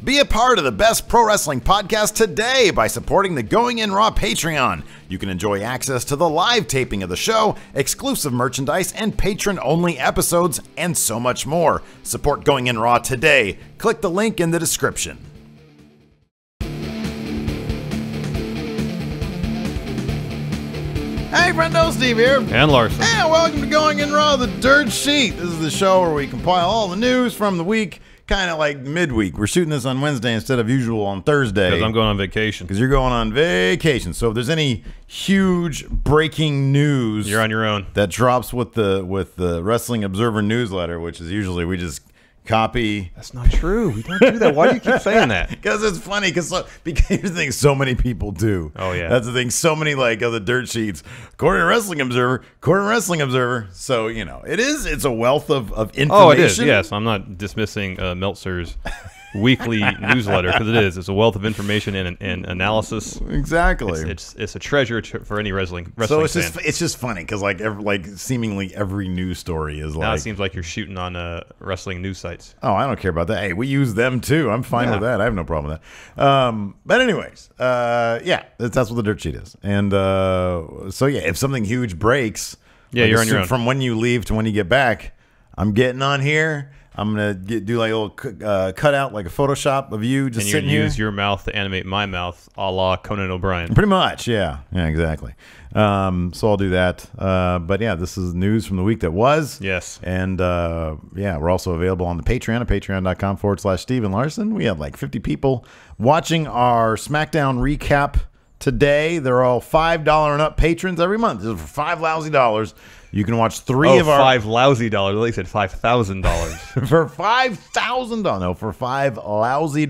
Be a part of the best pro wrestling podcast today by supporting the Going In Raw Patreon. You can enjoy access to the live taping of the show, exclusive merchandise, and patron-only episodes, and so much more. Support Going In Raw today. Click the link in the description. Hey, friendo, Steve here. And Larson. And welcome to Going In Raw, the Dirt Sheet. This is the show where we compile all the news from the week, kind of like midweek. We're shooting this on Wednesday instead of usual on Thursday. Because I'm going on vacation. Because you're going on vacation. So if there's any huge breaking news, You're on your own. That drops with the Wrestling Observer newsletter, which is usually we just copy. That's not true. We don't do that. Why do you keep saying that? Because it's funny. Because here's the thing: so many people do. Oh yeah, that's the thing. So many like other dirt sheets, according to Wrestling Observer, So you know, it's a wealth of information. Oh, it is. Yes, I'm not dismissing Meltzer's weekly newsletter because it is. It's a wealth of information and analysis. Exactly. It's a treasure for any wrestling so fan. It's just funny because like seemingly every news story is now like. It seems like you're shooting on wrestling news sites. Oh, I don't care about that. Hey, we use them too. I'm fine with that. I have no problem with that. But anyways, yeah, that's what the dirt sheet is. And so yeah, if something huge breaks, yeah, you're on your own. From when you leave to when you get back, I'm getting on here. I'm gonna do like a little cutout, like a Photoshop of you just sitting here. And use your mouth to animate my mouth, a la Conan O'Brien. Pretty much, yeah, exactly. So I'll do that. But yeah, this is news from the week that was. Yes. And yeah, we're also available on the Patreon at patreon.com/Steven Larson. We have like 50 people watching our SmackDown recap today. They're all $5 and up patrons every month. This is for $5 lousy. You can watch three of our $5 lousy. They said $5,000 for $5,000. No, for $5 lousy.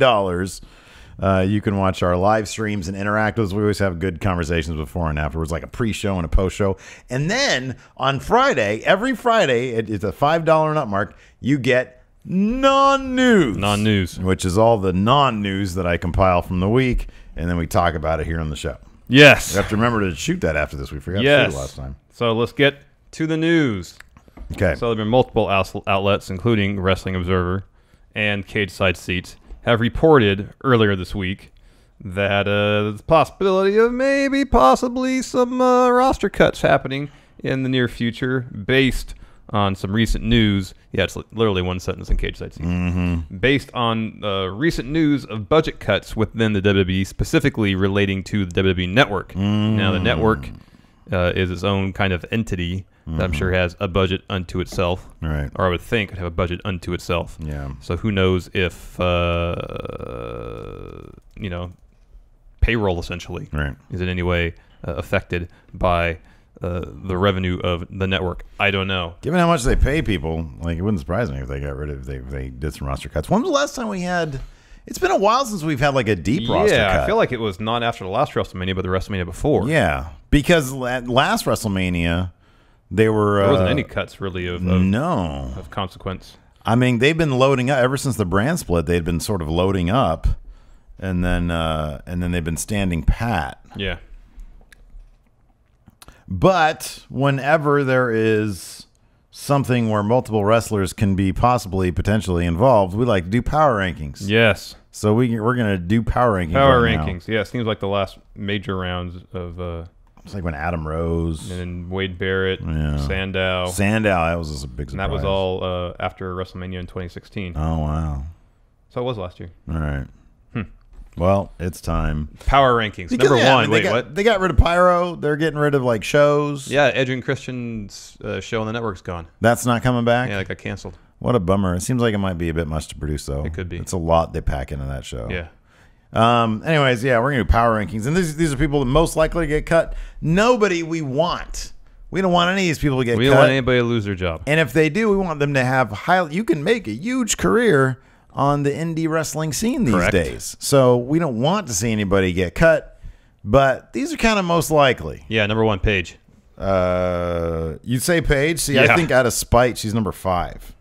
You can watch our live streams and interactives. We always have good conversations before and afterwards, like a pre-show and a post-show. And then on Friday, every Friday, it's a $5 and up mark. You get non-news, which is all the non-news that I compile from the week, and then we talk about it here on the show. Yes, we have to remember to shoot that after this. We forgot to shoot it last time. So let's get to the news. Okay. So there have been multiple outlets, including Wrestling Observer and Cage Side Seats, have reported earlier this week that there's a possibility of possibly some roster cuts happening in the near future based on some recent news. Yeah, it's literally one sentence in Cage Side Seats. Mm-hmm. Based on recent news of budget cuts within the WWE, specifically relating to the WWE Network. Mm-hmm. Now, the network is its own kind of entity that I'm sure has a budget unto itself. Right. Or I would think would have a budget unto itself. Yeah. So who knows if, payroll essentially is in any way affected by the revenue of the network. I don't know. Given how much they pay people, like it wouldn't surprise me if they got rid of if they did some roster cuts. When was the last time we had? It's been a while since we've had like a deep roster cut. Yeah, I feel like it was not after the last WrestleMania, but the WrestleMania before. Yeah, because last WrestleMania, there wasn't any cuts really of consequence. I mean, they've been loading up ever since the brand split. They'd been sort of loading up, and then they've been standing pat. Yeah. But whenever there is something where multiple wrestlers can be potentially involved, we like to do power rankings. Yes. So we're going to do power rankings. Rankings. Yeah, it seems like the last major rounds of it's like when Adam Rose and then Wade Barrett, Sandow, that was just a big surprise. And that was all after WrestleMania in 2016. Oh wow! So it was last year. All right. Well, it's time. Power rankings. Number one. What? They got rid of Pyro. They're getting rid of like shows. Yeah, Edge and Christian's show on the network's gone. That's not coming back? Yeah, it got canceled. What a bummer. It seems like it might be a bit much to produce, though. It could be. It's a lot they pack into that show. Yeah. Anyways, yeah, we're going to do power rankings. And these are people that most likely to get cut. Nobody we want. We don't want any of these people to get cut. We don't want anybody to lose their job. And if they do, we want them to have you can make a huge career on the indie wrestling scene these days. So we don't want to see anybody get cut, but these are kind of most likely. Yeah, number one, Paige. You'd say Paige? See, yeah. I think out of spite, she's number 5.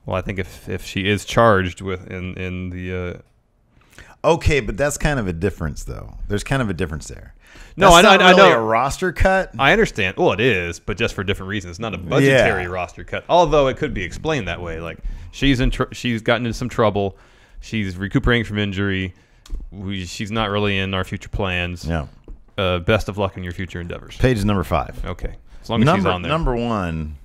Well, I think if she is charged with in the okay, but that's kind of a difference, though. There's kind of a difference there. No, I know a roster cut. I understand. Well, it is, but just for different reasons. It's not a budgetary roster cut. Although it could be explained that way. Like she's gotten into some trouble. She's recuperating from injury. She's not really in our future plans. Yeah. Best of luck in your future endeavors. Page number 5. Okay. As long as she's on there. Number 1.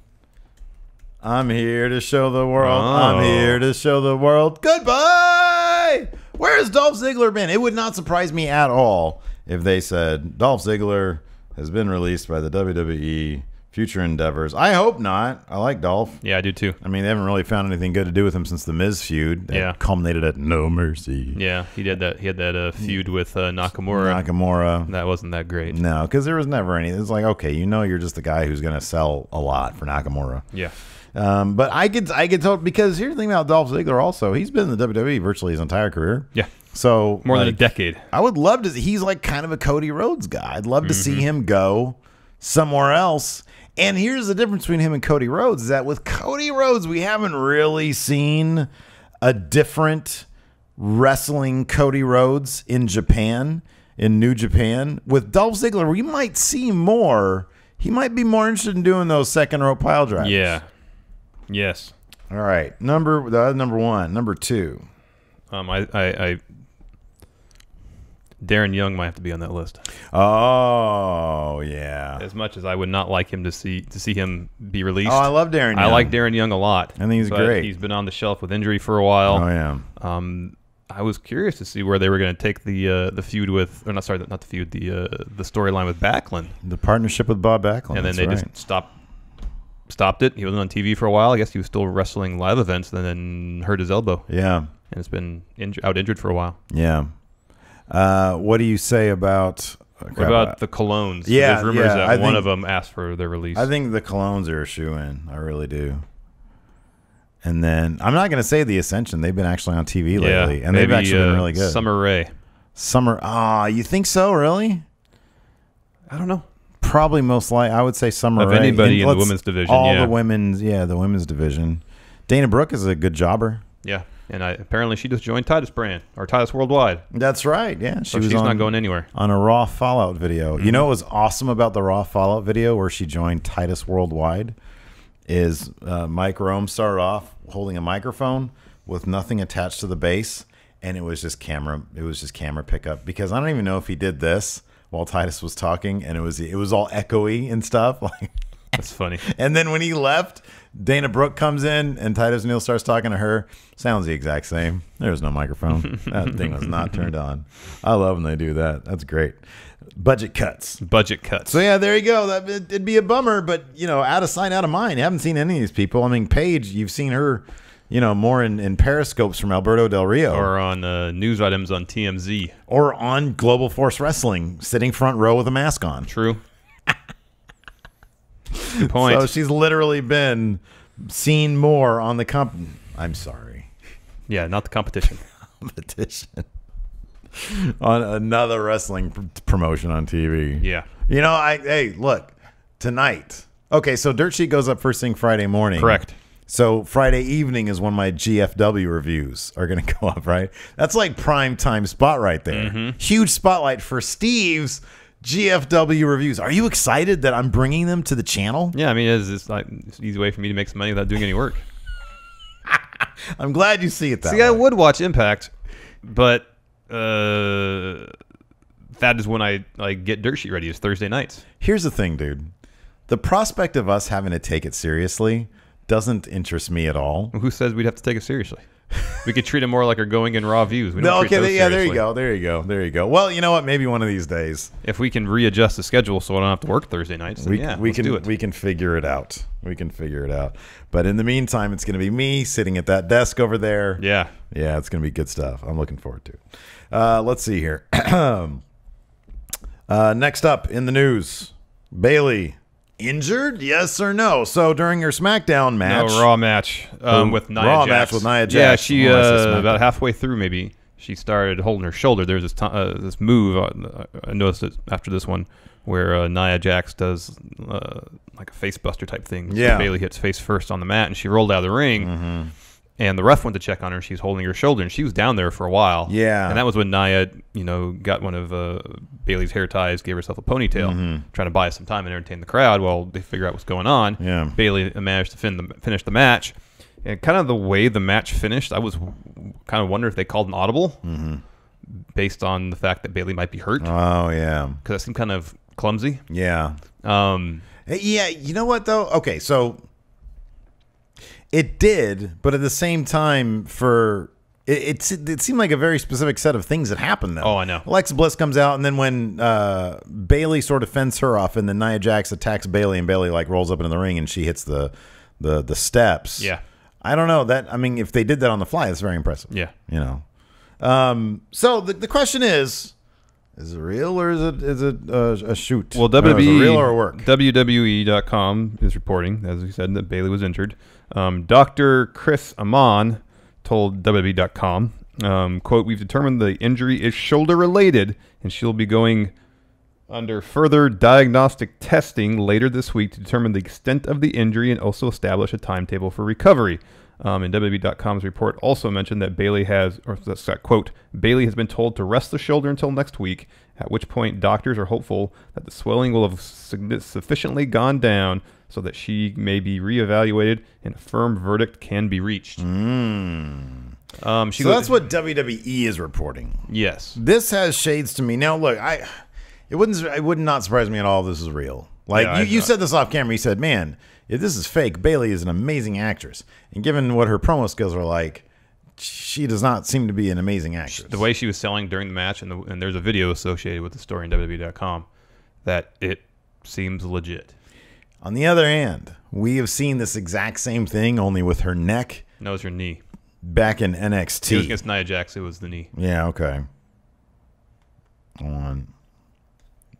I'm here to show the world. I'm here to show the world. Goodbye. Where has Dolph Ziggler been? It would not surprise me at all if they said Dolph Ziggler has been released by the WWE future endeavors. I hope not. I like Dolph. Yeah, I do too. I mean, they haven't really found anything good to do with him since the Miz feud. That culminated at No Mercy. Yeah, he did that. He had that feud with Nakamura. That wasn't that great. No, because there was never any. It's like, okay, you're just the guy who's going to sell a lot for Nakamura. Yeah. But I could tell, because here's the thing about Dolph Ziggler also. He's been in the WWE virtually his entire career. Yeah. So more than a decade. I would love to. He's like kind of a Cody Rhodes guy. I'd love to see him go somewhere else. And here's the difference between him and Cody Rhodes, is that with Cody Rhodes, we haven't really seen a different wrestling Cody Rhodes in Japan, in New Japan. With Dolph Ziggler, we might see more. He might be more interested in doing those second row pile drivers. Yeah. Yes. All right. Number 1. Number 2. Darren Young might have to be on that list. Oh, yeah. As much as I would not like him to see him be released. Oh, I love Darren Young. I like Darren Young a lot. I think he's great. He's been on the shelf with injury for a while. Oh, yeah. I was curious to see where they were going to take the feud with, or not the feud, the storyline with Backlund. The partnership with Bob Backlund. And then they just stopped it. He wasn't on TV for a while. I guess he was still wrestling live events, and then hurt his elbow. Yeah. And it's been out injured for a while. Yeah. What do you say about... What about the Colognes? Yeah, there's rumors that one of them asked for their release. I think the Colognes are a shoo-in. I really do. And then, I'm not going to say the Ascension. They've been actually on TV lately. And they've actually been really good. Summer Rae. You think so, really? I don't know. Probably most likely, I would say Summer Rae. Of anybody in the women's division, the women's division. Dana Brooke is a good jobber. Yeah. And apparently she just joined Titus Brand, or Titus Worldwide. That's right, yeah. She's not going anywhere. On a Raw Fallout video. You know what was awesome about the Raw Fallout video where she joined Titus Worldwide? Is Mike Rome started off holding a microphone with nothing attached to the base, and it was just camera pickup, because I don't even know if he did this while Titus was talking, and it was all echoey and stuff. Like, that's funny. And then when he left, Dana Brooke comes in and Titus O'Neil starts talking to her. Sounds the exact same. There's no microphone. That thing was not turned on. I love when they do that. That's great. Budget cuts. So yeah, there you go. It'd be a bummer, but out of sight, out of mind. You haven't seen any of these people. I mean, Paige, you've seen her, more in periscopes from Alberto Del Rio, or on news items on TMZ, or on Global Force Wrestling, sitting front row with a mask on. True. Good point. So she's literally been seen more on the I'm sorry. Yeah, not the competition. On another wrestling promotion on TV. Yeah. Hey, look, tonight. Okay, so Dirt Sheet goes up first thing Friday morning. Correct. So Friday evening is when my GFW reviews are going to go up, right? That's like prime time spot right there. Mm-hmm. Huge spotlight for Steve's GFW reviews. Are you excited that I'm bringing them to the channel? Yeah, I mean, it's an easy way for me to make some money without doing any work. I'm glad you see it that way. I would watch Impact, but that is when I get Dirt Sheet ready. It's Thursday nights. Here's the thing, dude. The prospect of us having to take it seriously doesn't interest me at all. Who says we'd have to take it seriously? We could treat it more like our Going In Raw views. We don't there you go. Well, you know what? Maybe one of these days, if we can readjust the schedule so I don't have to work Thursday nights, then we can figure it out. But in the meantime, it's going to be me sitting at that desk over there. Yeah, it's going to be good stuff. I'm looking forward to it. Let's see here. Next up in the news, Bayley. Injured? Yes or no? So during her SmackDown match, Raw match with Nia Raw Jax. match with Nia Jax. Yeah, she about halfway through maybe she started holding her shoulder. There's this move I noticed it after this one where Nia Jax does like a face buster type thing. Yeah, so Bayley hits face first on the mat and she rolled out of the ring. Mm-hmm. And the ref went to check on her. She's holding her shoulder, and she was down there for a while. Yeah, and that was when Nia, got one of Bayley's hair ties, gave herself a ponytail, trying to buy some time and entertain the crowd while they figure out what's going on. Yeah, Bayley managed to finish the match, And kind of the way the match finished, I was kind of wondering if they called an audible based on the fact that Bayley might be hurt. Oh, yeah. Because that seemed kind of clumsy. Yeah. Yeah, you know what, though? Okay, so it did, but at the same time, it seemed like a very specific set of things that happened, though. Oh, I know. Alexa Bliss comes out, and then when Bayley sort of fends her off, and then Nia Jax attacks Bayley, and Bayley like rolls up into the ring, and she hits the steps. Yeah. I don't know that. I mean, if they did that on the fly, that's very impressive. Yeah. You know. So the question is it real or is it a shoot? Well, Is it real or a work? WWE.com is reporting, as we said, that Bayley was injured. Dr. Chris Amon told WWE.com, quote, "We've determined the injury is shoulder related, and she'll be going under further diagnostic testing later this week to determine the extent of the injury and also establish a timetable for recovery." And WWE.com's report also mentioned that Bayley has, or that's that quote, "Bayley has been told to rest the shoulder until next week, at which point doctors are hopeful that the swelling will have sufficiently gone down so that she may be reevaluated and a firm verdict can be reached." So that's what WWE is reporting. Yes. This has shades to me. Now, look, it would not surprise me at all if this is real. Like, Yeah, you said this off camera. You said, man, if this is fake, Bayley is an amazing actress. And given what her promo skills are like, she does not seem to be an amazing actress. The way she was selling during the match, and there's a video associated with the story in WWE.com, that it seems legit. On the other hand, we have seen this exact same thing, only with her neck. No, it's her knee. Back in It was NXT. against Nia Jax. It was the knee. Yeah, okay. Hold on.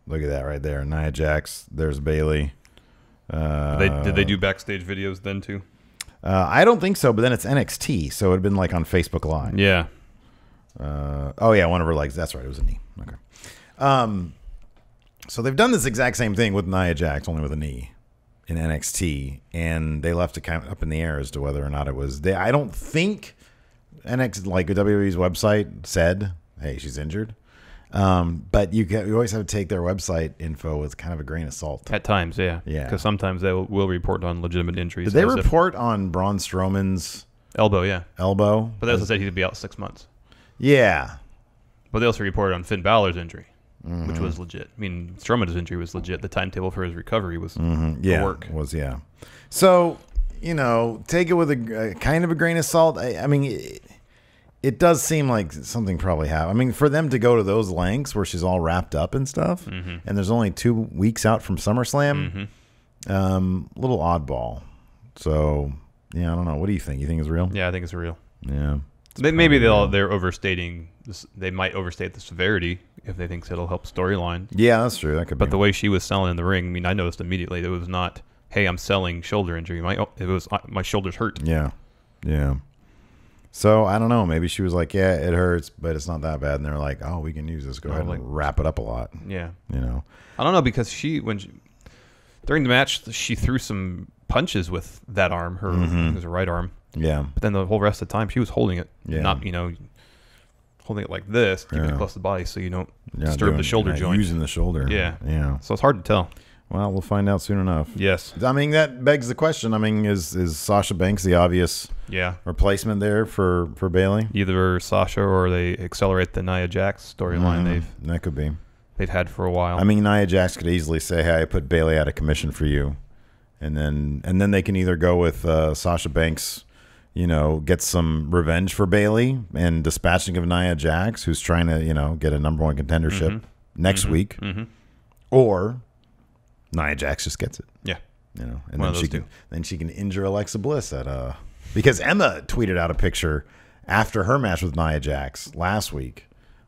Look at that right there. Nia Jax. There's Bayley. Did they do backstage videos then too? I don't think so, but then it's NXT, so it would have been like on Facebook Live. Yeah. Oh, yeah, one of her legs. That's right. It was a knee. Okay. So they've done this exact same thing with Nia Jax, only with a knee in NXT, and they left it kind of up in the air as to whether or not it was. I don't think NXT, like WWE's website, said, hey, she's injured. But you always have to take their website info with kind of a grain of salt. At times, yeah. Yeah. Because sometimes they will report on legitimate injuries. Did they report on Braun Strowman's elbow? Yeah. elbow? But they also said he'd be out 6 months. Yeah. But they also reported on Finn Balor's injury, which was legit. I mean, Strowman's injury was legit. The timetable for his recovery was work. So, take it with a kind of a grain of salt. I mean, it does seem like something probably happened. I mean, for them to go to those lengths where she's all wrapped up and stuff, and there's only 2 weeks out from SummerSlam, little oddball. So, yeah, I don't know. What do you think? You think it's real? Yeah, I think it's real. Yeah. Maybe they're overstating this. They might overstate the severity if they think it'll help storyline. Yeah, that's true. That could be. But the way she was selling in the ring, I mean, I noticed immediately it was not, hey, I'm selling shoulder injury. It was my shoulder's hurt. Yeah. Yeah. So, I don't know. Maybe she was like, yeah, it hurts, but it's not that bad. And they're like, oh, we can use this. Go ahead and wrap it up a lot. Yeah. I don't know, because during the match, she threw some punches with that arm. It was her right arm. Yeah. But then the whole rest of the time, she was holding it. Yeah. Not, holding it like this, keeping it close to the body so you don't disturb the shoulder joint. Using the shoulder. Yeah. Yeah. So it's hard to tell. Well, we'll find out soon enough. Yes. I mean, that begs the question. I mean, is Sasha Banks the obvious replacement there for Bayley? Either Sasha or they accelerate the Nia Jax storyline that could be. They've had for a while. I mean, Nia Jax could easily say, hey, I put Bayley out of commission for you. And then they can either go with Sasha Banks, get some revenge for Bayley and dispatching of Nia Jax, who's trying to, get a number 1 contendership next week. Or Nia Jax just gets it. Yeah. And then she can injure Alexa Bliss because Emma tweeted out a picture after her match with Nia Jax last week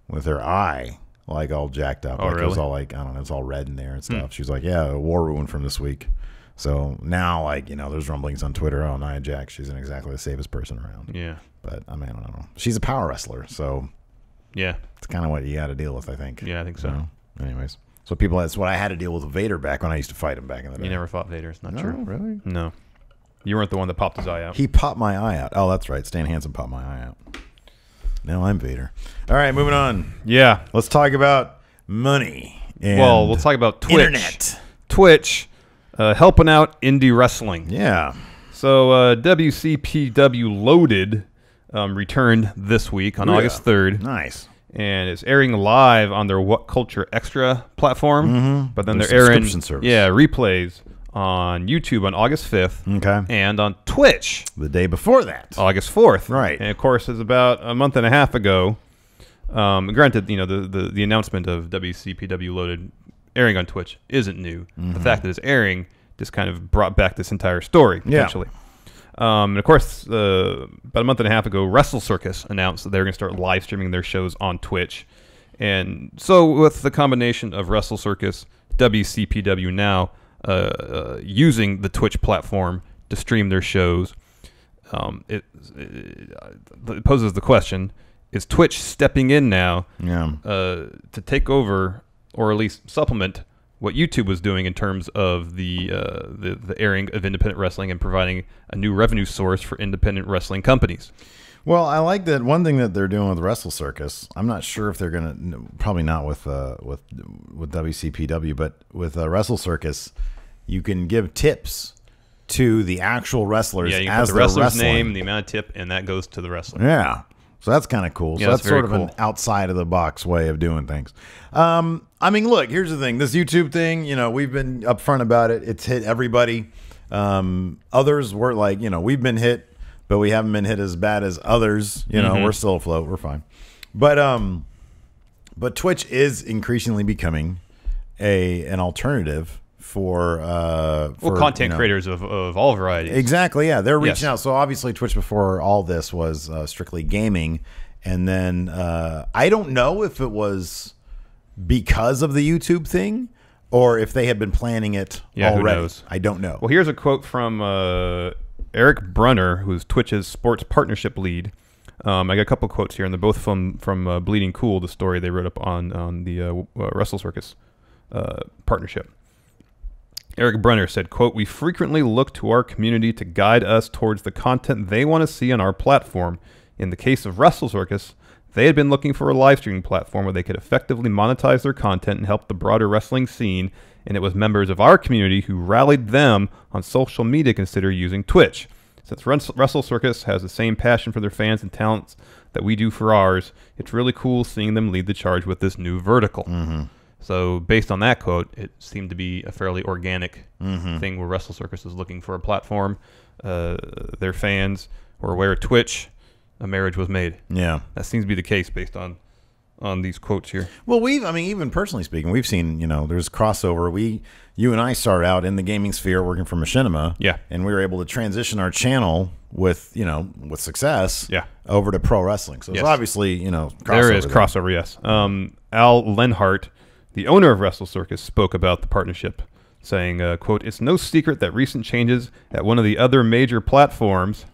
with her eye like all jacked up. Oh, like really? It was all like, I don't know, it's all red in there and stuff. She was like, yeah, a war wound from this week. So now, there's rumblings on Twitter. Oh, Nia Jax, she's not exactly the safest person around. Yeah. But, I mean, I don't know. She's a power wrestler, so yeah, it's kind of what you got to deal with, I think. Yeah, I think so. Anyways. That's what I had to deal with Vader back when I used to fight him back in the day. You never fought Vader. It's not No, true. Really? No. You weren't the one that popped his eye out. He popped my eye out. Oh, that's right. Stan Hansen popped my eye out. Now I'm Vader. All right, moving on. Yeah. Let's talk about money. We'll talk about Twitch. Internet. Twitch helping out indie wrestling. Yeah. So WCPW Loaded returned this week on August 3rd. Nice. And it's airing live on their What Culture Extra platform. But then they're airing replays on YouTube on August 5th. Okay. And on Twitch. The day before that. August 4th. Right. And, of course, it's about a month and a half ago. Granted, the announcement of WCPW Loaded airing on Twitch isn't new. The fact that it's airing just kind of brought back this entire story, potentially. And of course, about a month and a half ago, Wrestle Circus announced that they were going to start live streaming their shows on Twitch. And so with the combination of Wrestle Circus, WCPW now using the Twitch platform to stream their shows, it poses the question, is Twitch stepping in now to take over or at least supplement what YouTube was doing in terms of the airing of independent wrestling and providing a new revenue source for independent wrestling companies? Well, I like that one thing that they're doing with Wrestle Circus. I'm not sure if they're going to, probably not with WCPW, but with Wrestle Circus, you can give tips to the actual wrestlers you can as put the wrestler's wrestling. name, the amount of tip, and that goes to the wrestler. Yeah. So that's kind of cool. Yeah, so that's sort of cool. an outside of the box way of doing things. I mean, look, here's the thing. This YouTube thing, we've been upfront about it. It's hit everybody. Others were like, we've been hit, but we haven't been hit as bad as others. We're still afloat. We're fine. But Twitch is increasingly becoming an alternative for content creators of all varieties. Exactly, yeah. They're reaching out. So obviously Twitch before all this was strictly gaming. And then I don't know if it was because of the YouTube thing or if they had been planning it already. Who knows? I don't know. Well, here's a quote from Eric Brunner, who's Twitch's sports partnership lead. I got a couple quotes here, and they're both from Bleeding Cool, the story they wrote up on the Wrestle Circus partnership. Eric Brunner said, quote, "We frequently look to our community to guide us towards the content they want to see on our platform. In the case of Wrestle Circus, they had been looking for a live streaming platform where they could effectively monetize their content and help the broader wrestling scene, and it was members of our community who rallied them on social media to consider using Twitch. Since Wrestle Circus has the same passion for their fans and talents that we do for ours, it's really cool seeing them lead the charge with this new vertical." So based on that quote, it seemed to be a fairly organic thing where Wrestle Circus is looking for a platform. Their fans were aware of Twitch. A marriage was made. Yeah. That seems to be the case based on these quotes here. Well, even personally speaking, we've seen, there's crossover. You and I started out in the gaming sphere working for Machinima. Yeah. And we were able to transition our channel with success over to pro wrestling. So it's obviously, crossover. There is crossover, yes. Al Lenhart, the owner of Wrestle Circus, spoke about the partnership, saying, quote, "It's no secret that recent changes at one of the other major platforms..."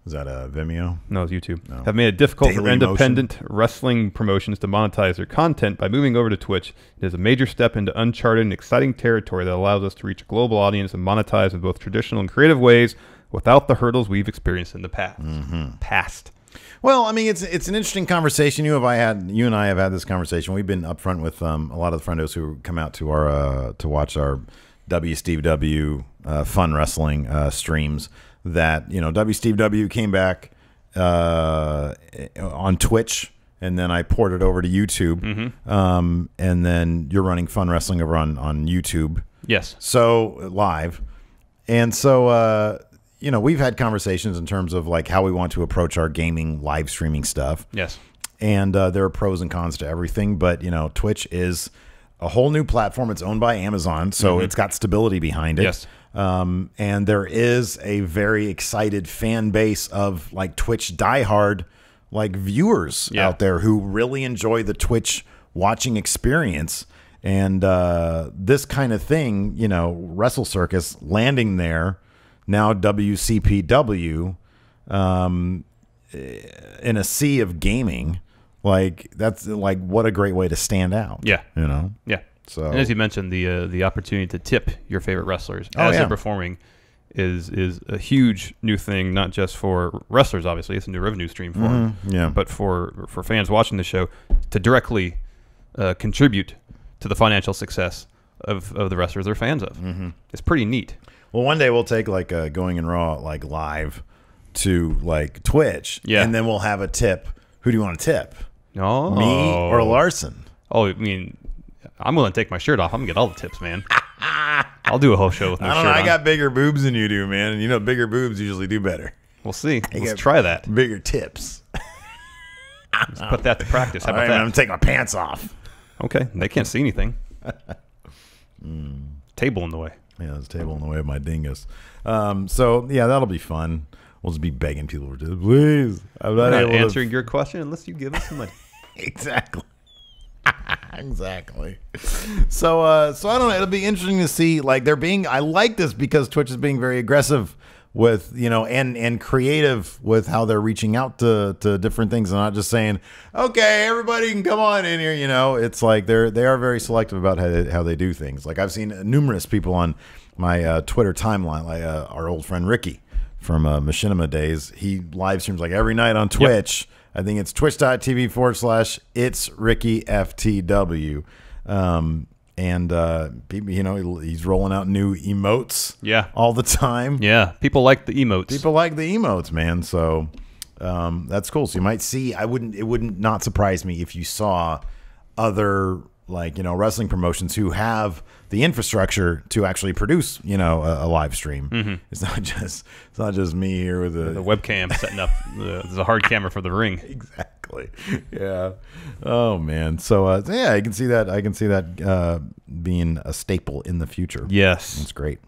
Is that Vimeo? No, it's YouTube. No. "Have made it difficult for independent wrestling promotions to monetize their content by moving over to Twitch. It is a major step into uncharted and exciting territory that allows us to reach a global audience and monetize in both traditional and creative ways without the hurdles we've experienced in the past." Well, I mean, it's an interesting conversation. You and I have had this conversation. We've been upfront with a lot of the friendos who come out to our to watch our WCW fun wrestling streams. That WCW came back on Twitch, and then I ported over to YouTube, and then you're running fun wrestling over on YouTube. Yes. So live, and so. We've had conversations in terms of like how we want to approach our gaming live streaming stuff. Yes. And there are pros and cons to everything, but Twitch is a whole new platform. It's owned by Amazon, so it's got stability behind it. Yes. And there is a very excited fan base of like Twitch diehard like viewers out there who really enjoy the Twitch watching experience. And this kind of thing, Wrestle Circus landing there. Now WCPW in a sea of gaming, like that's like what a great way to stand out. Yeah. Yeah. So, and as you mentioned, the opportunity to tip your favorite wrestlers as they're performing is a huge new thing, not just for wrestlers, obviously. It's a new revenue stream for them, but for fans watching the show to directly contribute to the financial success of the wrestlers they're fans of. It's pretty neat. Well, one day we'll take like Going in Raw like live to like Twitch, and then we'll have a tip. Who do you want to tip? Oh, me or Larson? Oh, I mean, I'm willing to take my shirt off. I'm gonna get all the tips, man. I'll do a whole show with no shirt on. I got bigger boobs than you do, man, and you know bigger boobs usually do better. We'll see. Let's try that. Bigger tips. Let's put that to practice. How about that? I'm gonna take my pants off. Okay, they can't see anything. Table in the way. Yeah, there's a table in the way of my dingus. So yeah, that'll be fun. We'll just be begging people to do, please. I'm not answering your question unless you give us some money. Exactly. Exactly. So I don't know. It'll be interesting to see. Like they're being. I like this because Twitch is being very aggressive with and creative with how they're reaching out to different things and not just saying, okay, everybody can come on in here. It's like they are very selective about how they do things. Like I've seen numerous people on my Twitter timeline, like our old friend Ricky from Machinima days. He live streams like every night on Twitch. Yep. I think it's twitch.tv/it's Ricky FTW. And he's rolling out new emotes all the time. Yeah, people like the emotes. People like the emotes, man. So that's cool. So you might see, it wouldn't not surprise me if you saw other wrestling promotions who have the infrastructure to actually produce a live stream. Mm-hmm. It's not just me here with the webcam setting up the hard camera for the ring. Exactly. Yeah. Oh man. So yeah, I can see that being a staple in the future. Yes, that's great.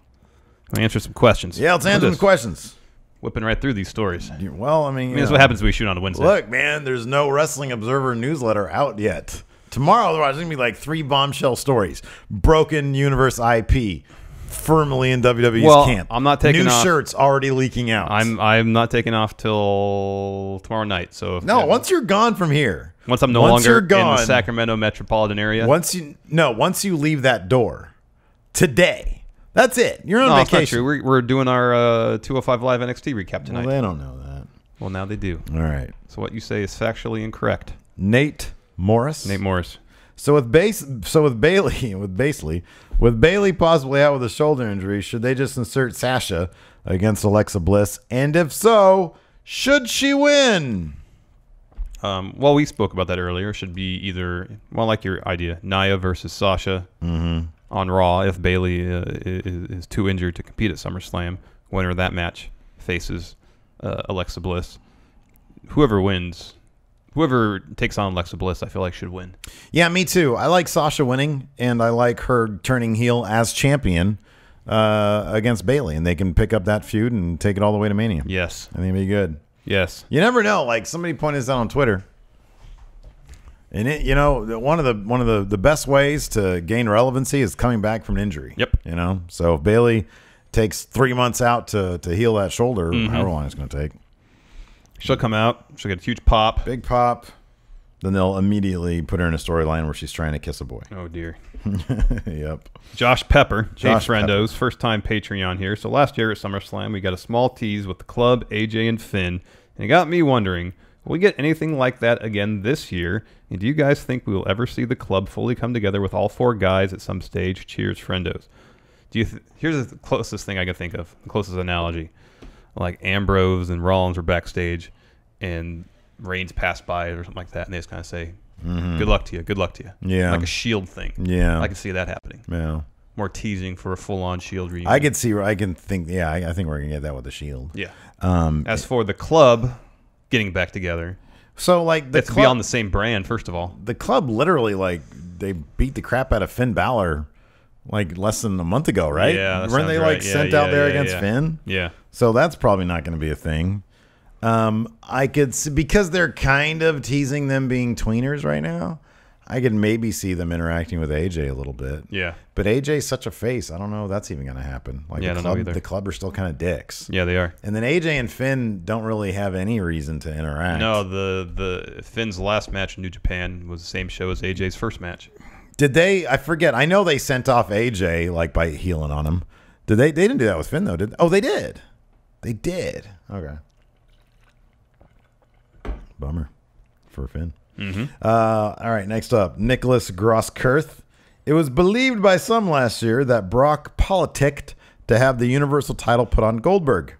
I'll answer some questions. Yeah, let's answer some questions. Whipping right through these stories. Well, I mean that's what happens when we shoot on a Wednesday. Look, man, there's no Wrestling Observer newsletter out yet. Tomorrow, there's going to be like 3 bombshell stories. Broken Universe IP, firmly in WWE's camp. I'm not taking new off. Shirts already leaking out. I'm not taking off till tomorrow night. So once you're gone from here. Once I'm no longer in the Sacramento metropolitan area. Once you leave that door today. That's it. You're on vacation. That's not true. We're doing our 205 Live NXT recap tonight. Well, they don't know that. Well, now they do. All right. So what you say is factually incorrect. Nate Morris. So with Bayley possibly out with a shoulder injury, should they just insert Sasha against Alexa Bliss? And if so, should she win? Well, we spoke about that earlier. Should be either, well, like your idea, Nia versus Sasha on Raw. If Bayley is too injured to compete at SummerSlam, winner of that match faces Alexa Bliss. Whoever takes on Alexa Bliss, I feel like should win. Yeah, me too. I like Sasha winning, and I like her turning heel as champion against Bayley, and they can pick up that feud and take it all the way to Mania. Yes. I think it'd be good. Yes. You never know. Like somebody pointed this out on Twitter, and one of the best ways to gain relevancy is coming back from an injury. Yep. So if Bayley takes 3 months out to heal that shoulder, however long it's going to take. She'll come out. She'll get a huge pop. Big pop. Then they'll immediately put her in a storyline where she's trying to kiss a boy. Oh, dear. Yep. Josh Pepper. Josh Friendos. First-time Patreon here. So last year at SummerSlam, we got a small tease with the Club, AJ, and Finn. And it got me wondering, will we get anything like that again this year? And do you guys think we will ever see the Club fully come together with all 4 guys at some stage? Cheers, Friendos. Here's the closest thing I can think of. The closest analogy. Like Ambrose and Rollins were backstage, and Reigns passed by or something like that, and they just kind of say, "Good luck to you, good luck to you." Yeah, like a Shield thing. Yeah, I can see that happening. Yeah, more teasing for a full-on Shield reunion. I think we're gonna get that with the Shield. Yeah. As for the Club getting back together, so like the Club, be on the same brand. First of all, the Club literally they beat the crap out of Finn Balor. Like less than a month ago, right? Yeah, weren't they sent out there against Finn? Yeah. So that's probably not going to be a thing. I could see, because they're kind of teasing them being tweeners right now. I could maybe see them interacting with AJ a little bit. Yeah. But AJ's such a face. I don't know if that's even going to happen. Like I don't know either. The Club are still kind of dicks. Yeah, they are. And then AJ and Finn don't really have any reason to interact. No, the Finn's last match in New Japan was the same show as AJ's first match. Did they? I forget. I know they sent off AJ by healing on him. Did they? They didn't do that with Finn though. Did? Oh, they did. They did. Okay. Bummer for Finn. All right. Next up, Nicholas Grosskirth. It was believed by some last year that Brock politicked to have the Universal title put on Goldberg.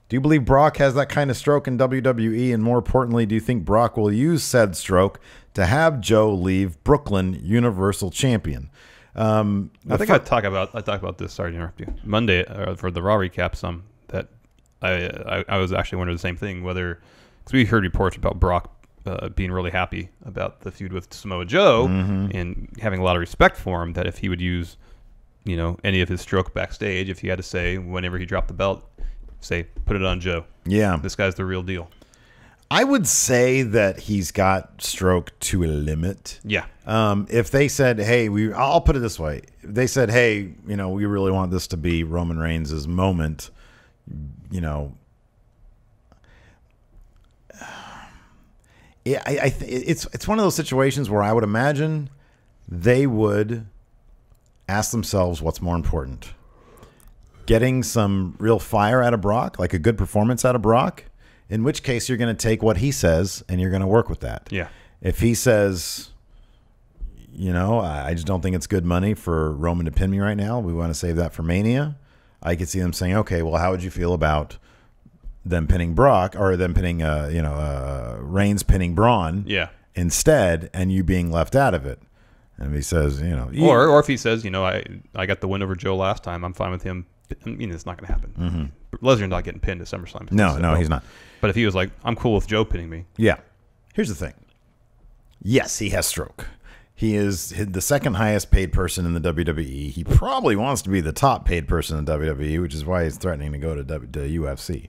Do you believe Brock has that kind of stroke in WWE? And more importantly, do you think Brock will use said stroke to have Joe leave Brooklyn Universal Champion? I think I talked about this. Sorry to interrupt you. Monday for the Raw recap. That I was actually wondering the same thing. Whether because we heard reports about Brock being really happy about the feud with Samoa Joe and having a lot of respect for him. That if he would use, any of his stroke backstage, if he had to say whenever he dropped the belt, say put it on Joe. Yeah, this guy's the real deal. I would say that he's got stroke to a limit. Yeah. If they said, hey, I'll put it this way. If they said, hey, we really want this to be Roman Reigns' moment, it's one of those situations where I would imagine they would ask themselves what's more important. Getting some real fire out of Brock, like a good performance out of Brock, in which case you're going to take what he says and you're going to work with that. Yeah. If he says, I just don't think it's good money for Roman to pin me right now, we want to save that for Mania, I could see them saying, okay, well, how would you feel about them pinning Brock or them pinning, Reigns pinning Braun instead and you being left out of it? And if he says, or if he says, I got the win over Joe last time, I'm fine with him. It's not going to happen. Lesnar's not getting pinned at SummerSlam. No, he's not. But if he was like, I'm cool with Joe pinning me. Yeah. Here's the thing. Yes, he has stroke. He is the second highest paid person in the WWE. He probably wants to be the top paid person in WWE, which is why he's threatening to go to UFC.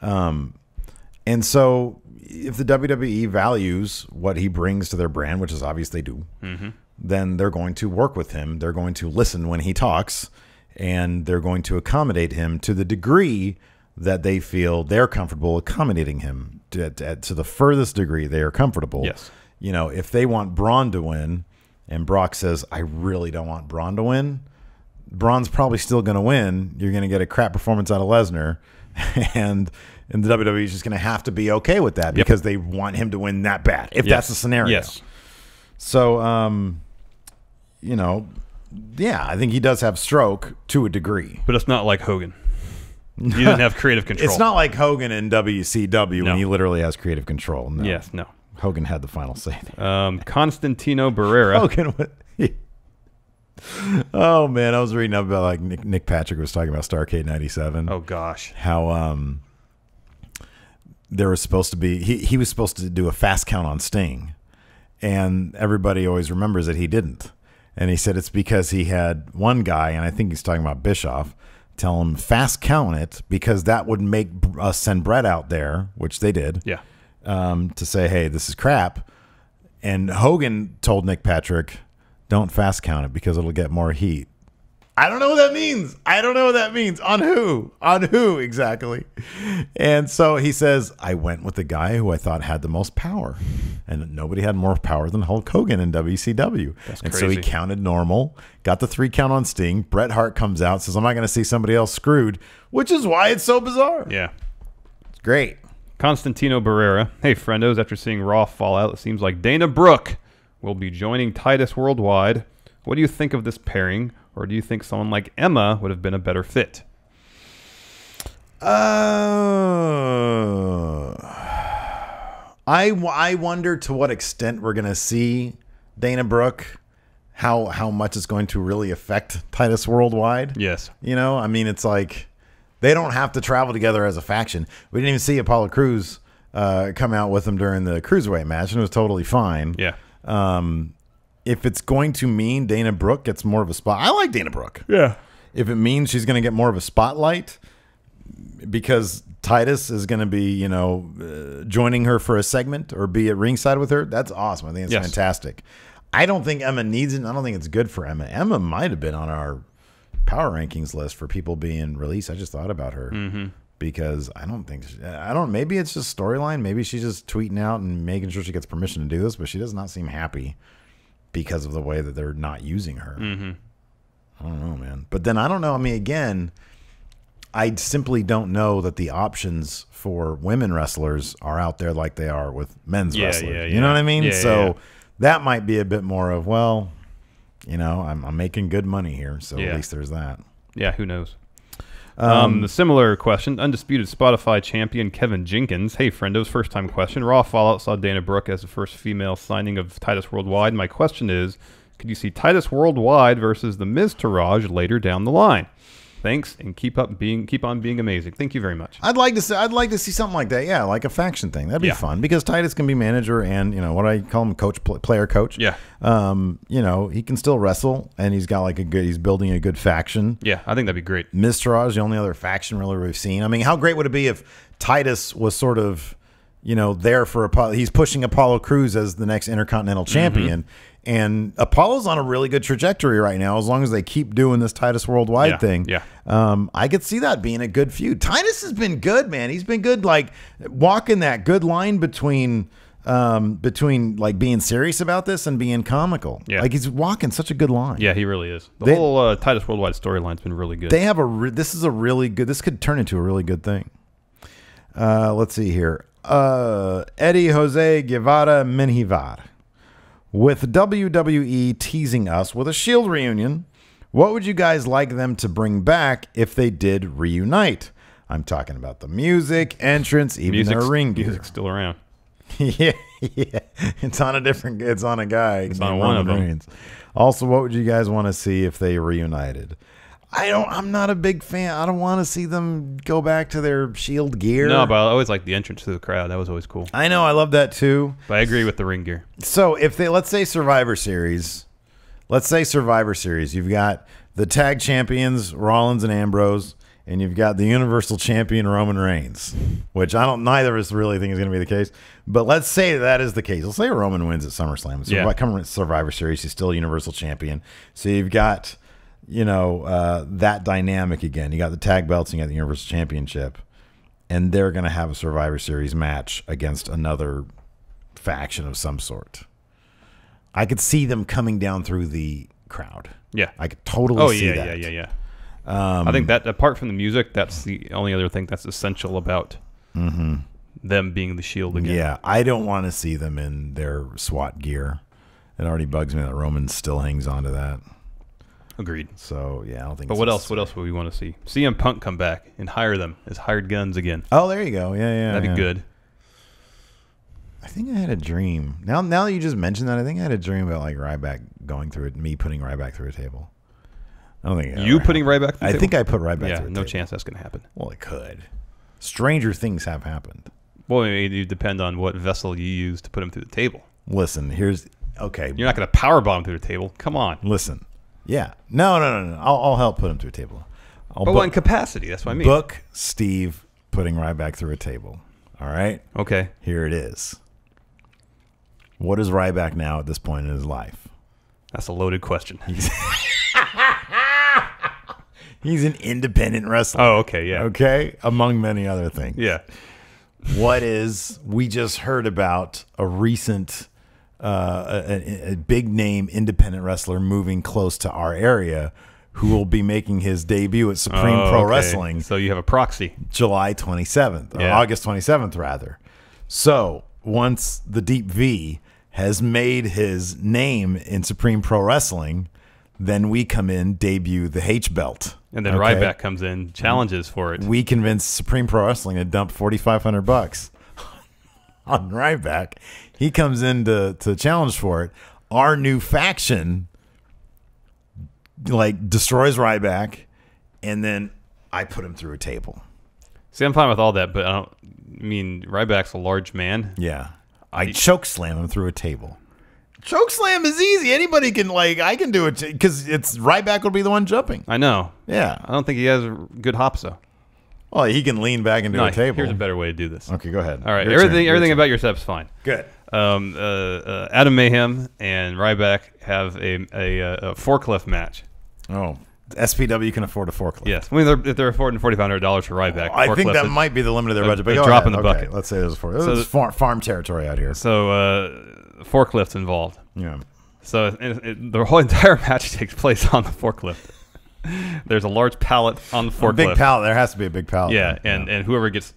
And so if the WWE values what he brings to their brand, which is obvious they do, then they're going to work with him. They're going to listen when he talks, and they're going to accommodate him to the degree that they feel they're comfortable accommodating him to the furthest degree they are comfortable. Yes. If they want Braun to win and Brock says, I really don't want Braun to win, Braun's probably still going to win. You're going to get a crap performance out of Lesnar, and the WWE is just going to have to be okay with that because they want him to win that bad, if that's the scenario. Yes. So, I think he does have stroke to a degree. But it's not like Hogan. He didn't have creative control. It's not like Hogan in WCW when he literally has creative control. No. Yes, no. Hogan had the final say. Constantino Barrera. Hogan oh, man. I was reading up about like Nick Patrick was talking about Starrcade 97. Oh, gosh. How there was supposed to be, he was supposed to do a fast count on Sting. And everybody always remembers that he didn't. And he said it's because he had one guy, and I think he's talking about Bischoff, tell him fast count it because that would make us send Brett out there, which they did. Yeah. To say, hey, this is crap. And Hogan told Nick Patrick, don't fast count it because it'll get more heat. I don't know what that means. On who? On who exactly? And so he says, I went with the guy who I thought had the most power. And nobody had more power than Hulk Hogan in WCW. That's and crazy. so he counted normal, got the 3 count on Sting. Bret Hart comes out, says, I'm not going to see somebody else screwed, which is why it's so bizarre. Yeah. It's great. Constantino Barrera. Hey, friendos, after seeing Raw Fallout, it seems like Dana Brooke will be joining Titus Worldwide. What do you think of this pairing? Or do you think someone like Emma would have been a better fit? I wonder to what extent we're going to see Dana Brooke, how much it's going to really affect Titus Worldwide. Yes. It's like they don't have to travel together as a faction. We didn't even see Apollo Crews come out with them during the Cruiserweight match, and it was totally fine. Yeah. If it's going to mean Dana Brooke gets more of a spot, I like Dana Brooke. Yeah. If it means she's going to get more of a spotlight because Titus is going to be, joining her for a segment or be at ringside with her, that's awesome. I think it's fantastic. I don't think Emma needs it. I don't think it's good for Emma. Emma might have been on our power rankings list for people being released. I just thought about her because maybe it's just storyline. Maybe she's just tweeting out and making sure she gets permission to do this, but she does not seem happy because of the way that they're not using her. I don't know, man. But then I don't know. Again, I simply don't know that the options for women wrestlers are out there like they are with men's wrestlers. You know what I mean? So that might be a bit more of, I'm making good money here. So at least there's that. Yeah, who knows? The similar question, undisputed Spotify champion Kevin Jenkins. Hey, friendos, first-time question. Raw Fallout saw Dana Brooke as the first female signing of Titus Worldwide. My question is, could you see Titus Worldwide versus the Miz Taraj later down the line? Thanks, and keep on being amazing. Thank you very much. I'd like to see something like that. Yeah, like a faction thing. That'd be fun because Titus can be manager and what I call him, player coach. Yeah. He can still wrestle and he's got he's building a good faction. Yeah, I think that'd be great. Miztourage is the only other faction really we've seen. I mean, how great would it be if Titus was sort of there for Apollo? He's pushing Apollo Crews as the next Intercontinental Champion. And Apollo's on a really good trajectory right now as long as they keep doing this Titus Worldwide thing. Yeah. I could see that being a good feud. Titus has been good, man. He's been good, walking that good line between being serious about this and being comical. Yeah. He's walking such a good line. Yeah, he really is. The whole Titus Worldwide storyline's been really good. They have this could turn into a really good thing. Let's see here. Eddie Jose Guevara Menjivar. With WWE teasing us with a Shield reunion, what would you guys like them to bring back if they did reunite? I'm talking about the music, entrance, even their ring gear. Music's still around. yeah. It's on a guy. It's on one of them. Also, what would you guys want to see if they reunited? I'm not a big fan. I don't want to see them go back to their Shield gear. No, but I always like the entrance to the crowd. That was always cool. I know. I love that too. But I agree with the ring gear. So if let's say Survivor Series, you've got the tag champions, Rollins and Ambrose, and you've got the Universal Champion, Roman Reigns, which neither of us really think is going to be the case. But let's say that is the case. Let's say Roman wins at SummerSlam. So coming Survivor Series, he's still Universal Champion. So you've got that dynamic again. You got the tag belts and you got the Universal Championship, and they're going to have a Survivor Series match against another faction of some sort. I could see them coming down through the crowd. Yeah, I could totally see that. Yeah. I think that apart from the music, that's the only other thing that's essential about them being the Shield again. Yeah, I don't want to see them in their SWAT gear. It already bugs me that Roman still hangs on to that. Agreed. So yeah, I don't think. But what else would we want to see? CM Punk come back and hire them as hired guns again. Oh, there you go. Yeah. That'd be good. I think I had a dream. Now that you just mentioned that, I think I had a dream about Ryback going through it, me putting Ryback through a table. I don't think you putting Ryback through a table? I think I put Ryback through a table. No chance that's going to happen. Well, it could. Stranger things have happened. Well, it depend on what vessel you use to put him through the table. Listen, okay. You're not going to powerbomb through the table. Come on. Listen. Yeah. No. I'll help put him through a table. But in capacity, that's what I mean. Book Steve putting Ryback through a table. All right? Okay. Here it is. What is Ryback now at this point in his life? That's a loaded question. He's an independent wrestler. Oh, okay, yeah. Okay? Among many other things. Yeah. We just heard about a recent a big name independent wrestler moving close to our area who will be making his debut at Supreme Pro Wrestling. So you have a proxy. July 27th, or August 27th, rather. So once the Deep V has made his name in Supreme Pro Wrestling, then we come in, debut the H belt. And then Ryback comes in, challenges for it. We convince Supreme Pro Wrestling to dump $4,500 on Ryback. He comes in to challenge for it. Our new faction destroys Ryback, and then I put him through a table. See, I'm fine with all that, but Ryback's a large man. Yeah. I choke slam him through a table. Choke slam is easy. Anybody can, I can do it because Ryback will be the one jumping. I know. Yeah. I don't think he has good hops, though. Well, he can lean back into a table. Here's a better way to do this. Okay, go ahead. All right. Everything about your setup's fine. Good. Adam Mayhem and Ryback have a forklift match. Oh, SPW can afford a forklift. Yes. If they're affording $4,500 for Ryback, I think that might be the limit of their budget. But a drop in the bucket. Let's say there's a forklift. This is farm territory out here. So forklifts involved. Yeah. So the whole entire match takes place on the forklift. There's a large pallet on the forklift. A big pallet. There has to be a big pallet. Yeah, and whoever gets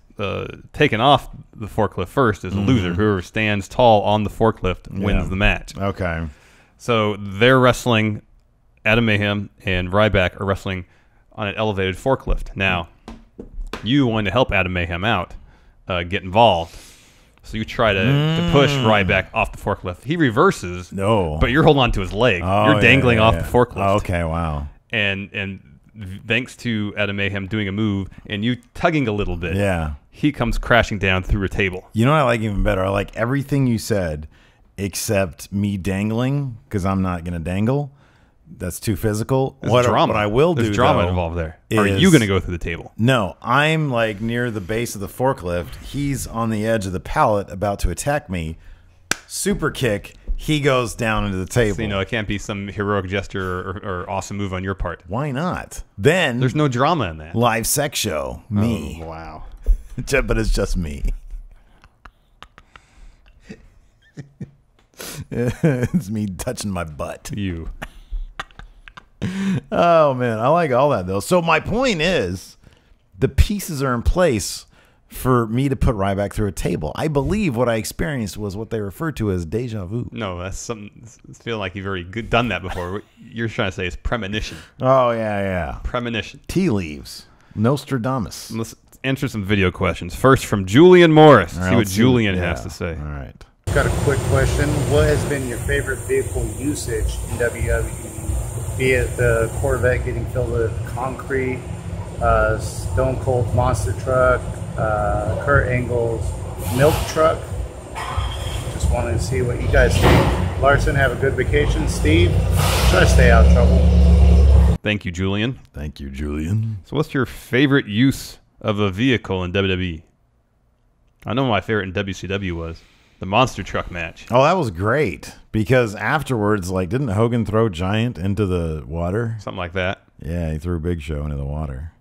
taken off the forklift first is a loser. Whoever stands tall on the forklift wins the match. Okay. So they're wrestling. Adam Mayhem and Ryback are wrestling on an elevated forklift. Now, you wanted to help Adam Mayhem out, get involved. So you try to push Ryback off the forklift. He reverses. No. But you're holding on to his leg. You're dangling off the forklift. Oh, okay, wow. And thanks to Adam Mayhem doing a move and you tugging a little bit, he comes crashing down through a table. You know what I like even better? I like everything you said except me dangling, because I'm not going to dangle. That's too physical. There's drama. What I will do, There's drama though, involved there. Are you going to go through the table? No, I'm like near the base of the forklift. He's on the edge of the pallet about to attack me. Super kick. He goes down into the table. So, you know, it can't be some heroic gesture or awesome move on your part. Why not? Then there's no drama in that. Live sex show. Me. Oh, wow. But it's just me. It's me touching my butt. You. Oh, man. I like all that, though. So my point is the pieces are in place for me to put Ryback through a table. I believe what I experienced was what they refer to as deja vu. No, that's something. It's feeling like you've already done that before. What you're trying to say is premonition. Oh, yeah. Premonition. Tea leaves. Nostradamus. Let's answer some video questions. First from Julian Morris. All right, See what Julian has to say. All right. Got a quick question. What has been your favorite vehicle usage in WWE? Be it the Corvette getting filled with concrete, Stone Cold monster truck, Kurt Angle's milk truck. Just wanted to see what you guys think. Larson, have a good vacation. Steve, try to stay out of trouble. Thank you, Julian. Thank you, Julian. So what's your favorite use of a vehicle in WWE? I know my favorite in WCW was the monster truck match. Oh, that was great. Because afterwards, like, didn't Hogan throw Giant into the water? Something like that. Yeah, he threw Big Show into the water.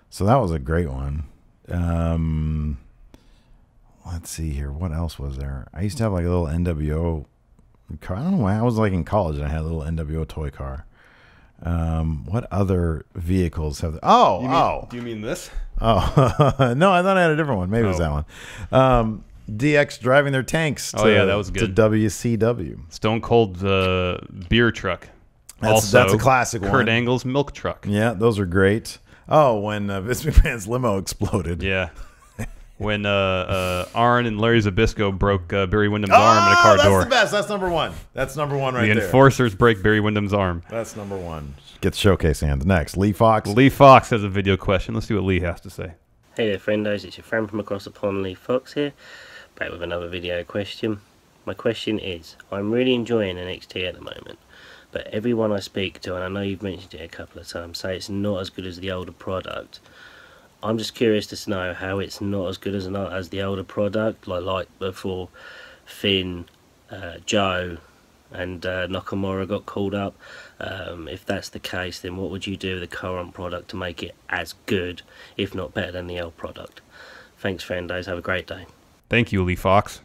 So that was a great one. Let's see here. What else was there? I used to have like a little NWO car. I don't know why. I was like in college and I had a little NWO toy car. What other vehicles have? Do you mean this? Oh, no, I thought I had a different one. Maybe it was that one. DX driving their tanks to, that was good. to WCW. Stone Cold beer truck. That's a classic one. Kurt Angle's milk truck. Yeah, those are great. Oh, when Vince McMahon's limo exploded. Yeah. When Arn and Larry Zbyszko broke Barry Windham's arm in a car door. That's the best. That's number one. That's number one right there. The Enforcers break Barry Windham's arm. That's number one. Get the showcase hands. Next, Lee Fox. Lee Fox has a video question. Let's see what Lee has to say. Hey there, friendos. It's your friend from across the pond, Lee Fox here. Back with another video question. My question is, I'm really enjoying NXT at the moment, but everyone I speak to, and I know you've mentioned it a couple of times, say it's not as good as the older product. I'm just curious to know how it's not as good as the older product, like before Finn, Joe, and Nakamura got called up. If that's the case, then what would you do with the current product to make it as good, if not better than the old product? Thanks, friendos. Have a great day. Thank you, Lee Fox.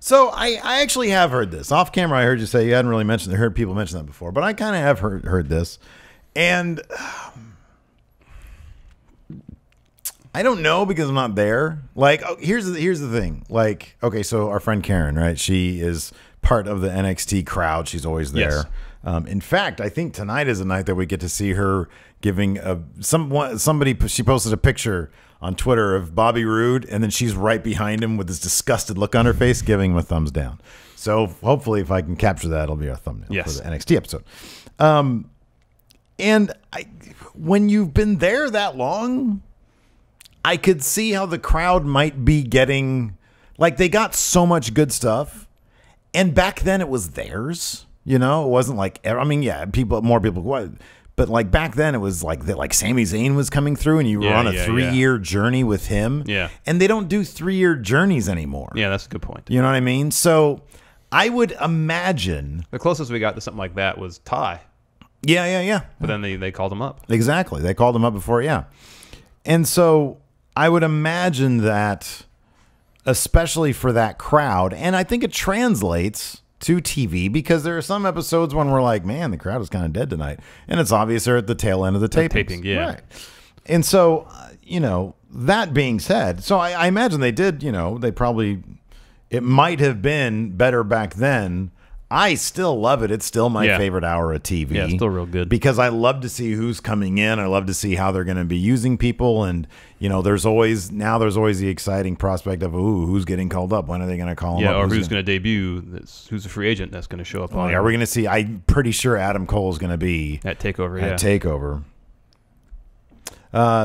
So I actually have heard this. Off camera, I heard you say you hadn't really mentioned it. I heard people mention that before, but I kind of have heard this. And I don't know because I'm not there. Like, here's the thing. Like, okay, so our friend Karen, right? She is part of the NXT crowd. She's always there. Yes. In fact, I think tonight is the night that we get to see her giving somebody. She posted a picture on Twitter of Bobby Roode, and then she's right behind him with this disgusted look on her face, giving him a thumbs down. So hopefully, if I can capture that, it'll be our thumbnail for the NXT episode. And when you've been there that long, I could see how the crowd might be getting, like, they got so much good stuff, and back then it was theirs. You know, it wasn't like, I mean, yeah, more people. But like back then, it was like that. Like Sami Zayn was coming through, and you were on a 3-year journey with him. Yeah, and they don't do 3-year journeys anymore. Yeah, that's a good point. You know what I mean? So I would imagine the closest we got to something like that was Ty. Yeah. But then they called him up. Exactly, they called him up before. Yeah, and so I would imagine that, especially for that crowd, and I think it translates to TV, because there are some episodes when we're like, man, the crowd is kind of dead tonight, and it's obvious they're at the tail end of the taping. Yeah, right. And so, you know, that being said, so I imagine they did, you know, it might have been better back then. I still love it. It's still my favorite hour of TV. Yeah, it's still real good. Because I love to see who's coming in. I love to see how they're going to be using people. And, you know, there's always the exciting prospect of, ooh, who's getting called up? When are they going to call him up? Yeah, or who's going to debut? Who's a free agent that's going to show up on? Are we going to see? I'm pretty sure Adam Cole is going to be at TakeOver. At TakeOver.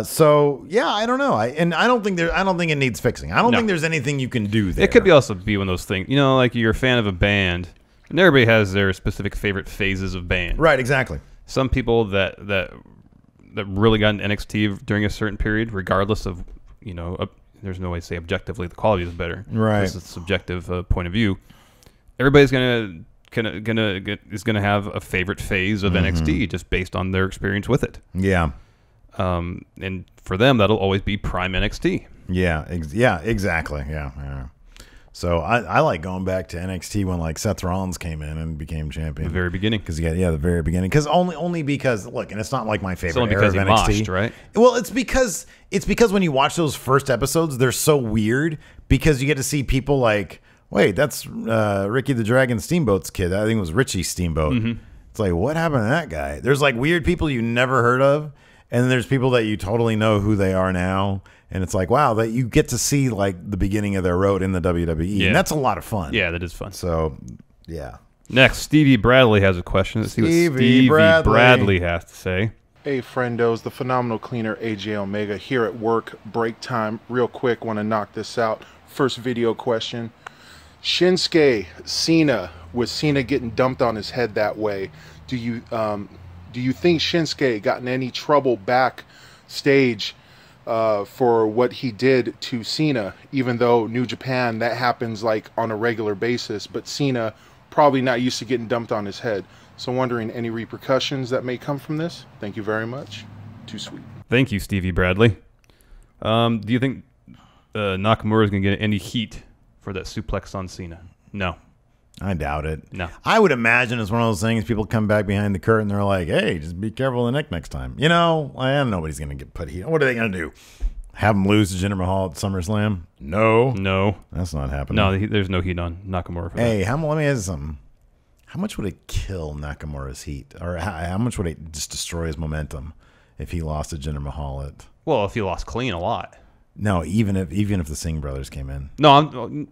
So yeah, I don't know. I don't think it needs fixing. I don't think there's anything you can do there. It could also be one of those things, you know, like you're a fan of a band, and everybody has their specific favorite phases of band. Right, exactly. Some people that really got into NXT during a certain period, regardless of, you know, there's no way to say objectively the quality is better. Right, it's a subjective point of view. Everybody's gonna have a favorite phase of NXT just based on their experience with it. Yeah. And for them, that'll always be prime NXT. Yeah, exactly. Yeah. So I like going back to NXT when like Seth Rollins came in and became champion. The very beginning. Because the very beginning. Because only because look, and it's not like my favorite. It's only era because of he NXT, moshed, right? Well, it's because when you watch those first episodes, they're so weird because you get to see people like, wait, that's Ricky the Dragon Steamboat's kid. I think it was Richie Steamboat. It's like, what happened to that guy? There's like weird people you never heard of. And then there's people that you totally know who they are now. And it's like, wow, that you get to see like the beginning of their road in the WWE. Yeah. And that's a lot of fun. Yeah, that is fun. So, yeah. Next, Stevie Bradley has a question. Let's see what Stevie Bradley has to say. Hey, friendos, the phenomenal cleaner AJ Omega here at work. Break time. Real quick, want to knock this out. First video question. Shinsuke, Cena, with Cena getting dumped on his head that way, do you think Shinsuke got in any trouble backstage for what he did to Cena, even though New Japan, that happens like on a regular basis, but Cena probably not used to getting dumped on his head. So wondering any repercussions that may come from this. Thank you very much. Too sweet. Thank you, Stevie Bradley. Do you think Nakamura is going to get any heat for that suplex on Cena? No. I doubt it. No. I would imagine it's one of those things people come back behind the curtain, they're like, hey, just be careful of the neck next time. You know, nobody's going to get put heat. What are they going to do? Have him lose to Jinder Mahal at SummerSlam? No. That's not happening. No, there's no heat on Nakamura for that. Hey, let me ask you something. How much would it kill Nakamura's heat? Or how much would it just destroy his momentum if he lost to Jinder Mahal at... Well, if he lost clean, a lot. No, even if the Singh brothers came in. No,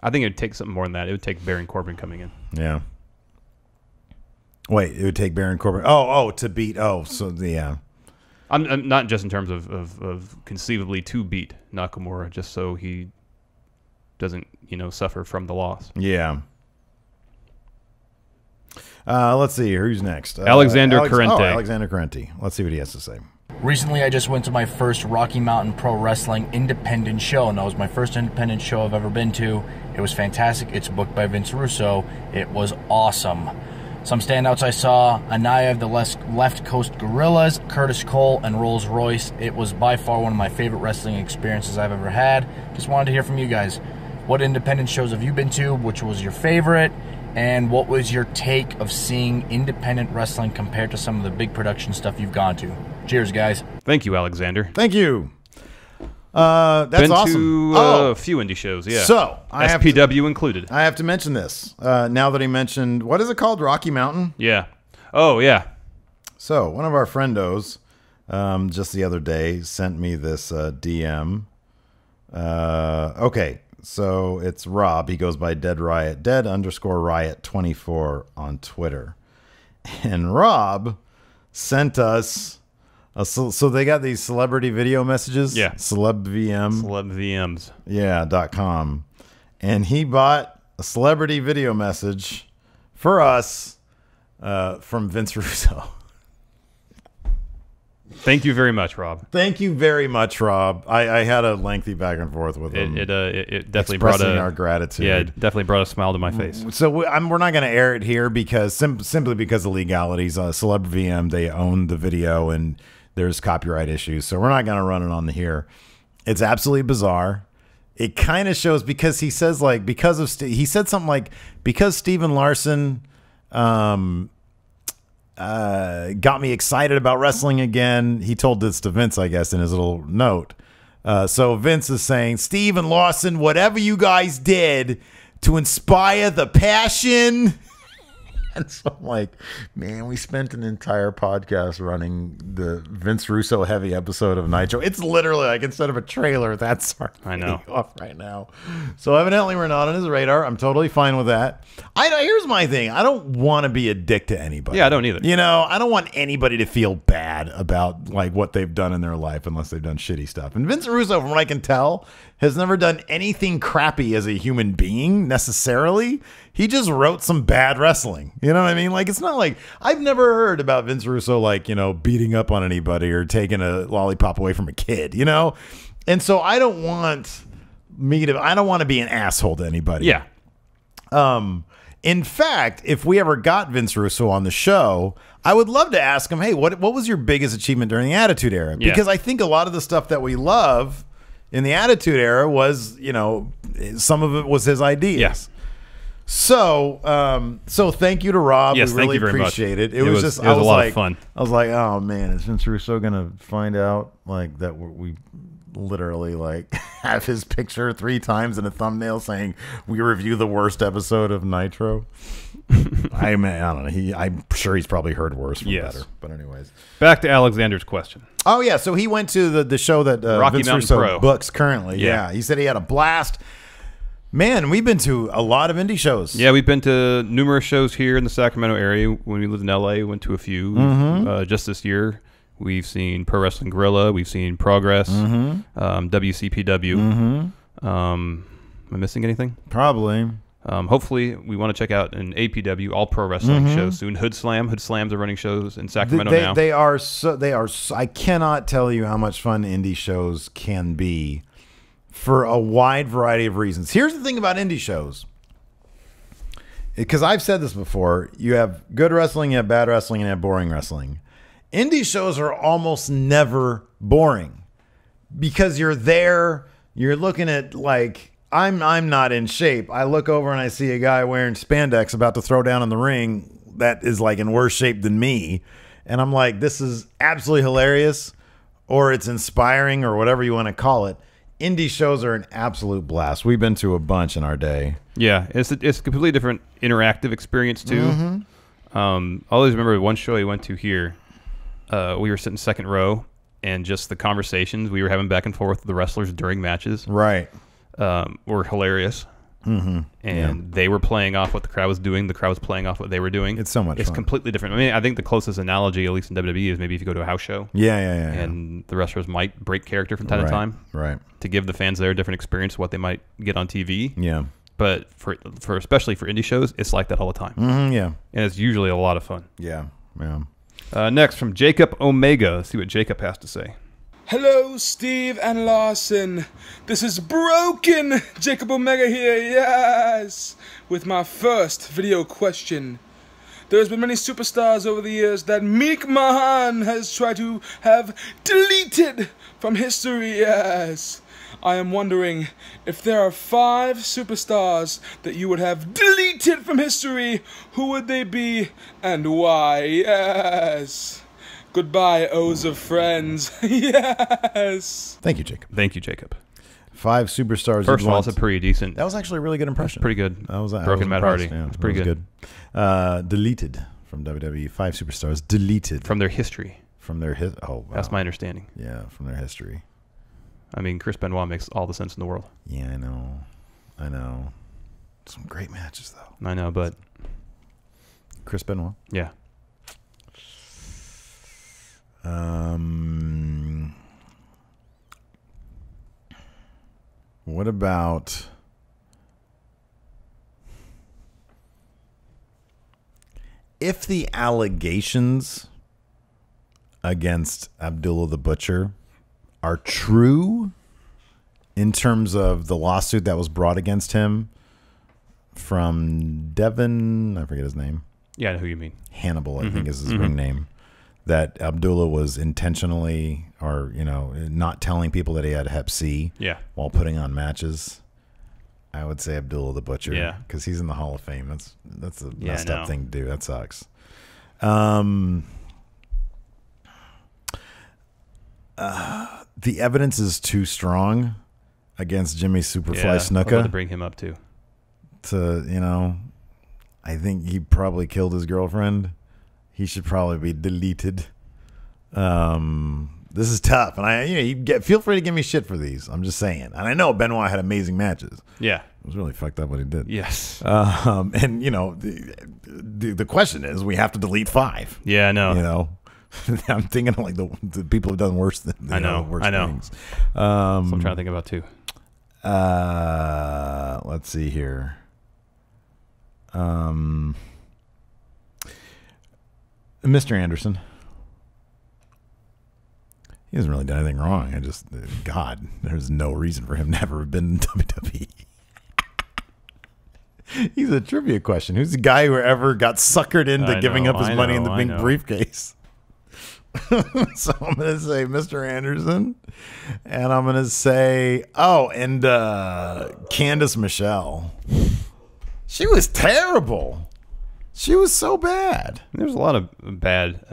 I think it would take something more than that. It would take Baron Corbin coming in. Yeah. Wait, it would take Baron Corbin. Oh, to beat. Oh, so yeah. I'm not just in terms of conceivably to beat Nakamura, just so he doesn't, suffer from the loss. Yeah. Let's see. Who's next? Alexander Carente. Oh, Alexander Carente. Let's see what he has to say. Recently, I just went to my first Rocky Mountain Pro Wrestling independent show, and that was my first independent show I've ever been to. It was fantastic. It's booked by Vince Russo. It was awesome. Some standouts I saw: Anaya of the Left Coast Gorillas, Curtis Cole, and Rolls Royce. It was by far one of my favorite wrestling experiences I've ever had. Just wanted to hear from you guys. What independent shows have you been to? Which was your favorite? And what was your take of seeing independent wrestling compared to some of the big production stuff you've gone to? Cheers, guys. Thank you, Alexander. Thank you. That's been awesome. To a few indie shows, yeah. So SPW included. I have to mention this. Now that he mentioned, what is it called? Rocky Mountain? Yeah. Oh, yeah. So one of our friendos just the other day sent me this DM. Okay. So it's Rob. He goes by Dead_Riot24 on Twitter. And Rob sent us so they got these celebrity video messages. Yeah. CelebVM. CelebVMs. Yeah, .com. And he bought a celebrity video message for us from Vince Russo. Thank you very much, Rob. Thank you very much, Rob. I had a lengthy back and forth with him. It definitely brought our gratitude. Yeah, it definitely brought a smile to my face. So we're not going to air it here because simply because of legalities. CelebVM, they own the video and there's copyright issues, so we're not going to run it on the here. It's absolutely bizarre. It kind of shows because he says like he said something like because Steven Larson got me excited about wrestling again. He told this to Vince, I guess, in his little note. So Vince is saying, Steven Larson, whatever you guys did to inspire the passion. And so I'm like, man, we spent an entire podcast running the Vince Russo heavy episode of Nitro. It's literally like, instead of a trailer, that's our off right now. So evidently we're not on his radar. I'm totally fine with that. Here's my thing. I don't want to be a dick to anybody. Yeah, I don't either. You know, I don't want anybody to feel bad about like what they've done in their life unless they've done shitty stuff. And Vince Russo, from what I can tell, has never done anything crappy as a human being necessarily. He just wrote some bad wrestling. You know what I mean? Like, it's not like, I've never heard about Vince Russo, like, you know, beating up on anybody or taking a lollipop away from a kid, you know? And so I don't want to be an asshole to anybody. Yeah. In fact, if we ever got Vince Russo on the show, I would love to ask him, hey, what was your biggest achievement during the Attitude Era? Because I think a lot of the stuff that we love in the Attitude Era was, you know, some of it was his ideas. Yes. So, thank you to Rob. Yes, we really thank you very appreciate much. it. It was just, a lot of fun. I was like, oh man, is Vince Russo gonna find out like that we literally like have his picture 3 times in a thumbnail saying we review the worst episode of Nitro? I don't know. I'm sure he's probably heard worse from better. But anyways, back to Alexander's question. Oh yeah, so he went to the show that Rocky Vince Mountain Russo Pro books currently. Yeah, he said he had a blast. Man, we've been to a lot of indie shows. Yeah, we've been to numerous shows here in the Sacramento area. When we lived in LA, we went to a few. Just this year, we've seen Pro Wrestling Guerrilla. We've seen Progress, WCPW. Am I missing anything? Probably. Hopefully, we want to check out an APW, All Pro Wrestling show soon. Hood Slams are running shows in Sacramento now. They are so. I cannot tell you how much fun indie shows can be, for a wide variety of reasons. Here's the thing about indie shows, because I've said this before: you have good wrestling, you have bad wrestling, and you have boring wrestling. Indie shows are almost never boring because you're there. You're looking at like. I'm not in shape. I look over and I see a guy wearing spandex about to throw down in the ring that is like in worse shape than me. And I'm like, this is absolutely hilarious, or it's inspiring, or whatever you want to call it. Indie shows are an absolute blast. We've been to a bunch in our day. Yeah, it's a completely different interactive experience too. I always remember one show I went to here. We were sitting second row, and just the conversations we were having back and forth with the wrestlers during matches. Right. Were hilarious. And they were playing off what the crowd was doing. The crowd was playing off what they were doing. It's so much fun. It's completely different. I mean, I think the closest analogy, at least in WWE, is maybe if you go to a house show. Yeah. And the wrestlers might break character from time to time. Right. To give the fans there a different experience of what they might get on TV. Yeah. But for especially for indie shows, it's like that all the time. Yeah. And it's usually a lot of fun. Yeah. Next, from Jacob Omega. Let's see what Jacob has to say. Hello, Steve and Larson. This is Broken Jacob Omega here, yes, with my first video question. There's been many superstars over the years that Meek Mahan has tried to have deleted from history, yes. I am wondering if there are 5 superstars that you would have deleted from history, who would they be and why, yes. Goodbye, O's of friends. Yes. Thank you, Jacob. 5 superstars. First of all, it's a pretty decent. That was actually a really good impression. Pretty good. That was Broken Matt Hardy. Yeah, it's pretty good. Deleted from WWE. 5 superstars deleted from their history. Oh, wow. That's my understanding. Yeah, from their history. I mean, Chris Benoit makes all the sense in the world. Yeah, I know. Some great matches, though. I know, but Chris Benoit. Yeah. What about if the allegations against Abdullah the Butcher are true in terms of the lawsuit that was brought against him from Devin, I forget his name. Yeah, I know who you mean. Hannibal, I think is his ring name. That Abdullah was intentionally, or not telling people that he had Hep C. Yeah. While putting on matches. I would say Abdullah the Butcher. Yeah. Because he's in the Hall of Fame. That's a messed up thing to do. That sucks. The evidence is too strong against Jimmy Superfly Snuka. I'd love to bring him up too. to, you know, I think he probably killed his girlfriend. He should probably be deleted. This is tough, and feel free to give me shit for these. I'm just saying, and I know Benoit had amazing matches. Yeah, it was really fucked up what he did. Yes, and you know, the question is, we have to delete 5. Yeah, I know. You know, I'm thinking of like the people who've done worse than worse things. So I'm trying to think about too. Let's see here. Mr. Anderson. He hasn't really done anything wrong. God, there's no reason for him to ever have been in WWE. He's a trivia question. Who's the guy who ever got suckered into giving up his money in the big briefcase? So I'm going to say Mr. Anderson. And I'm going to say, Candice Michelle. She was terrible. She was so bad. There's a lot of bad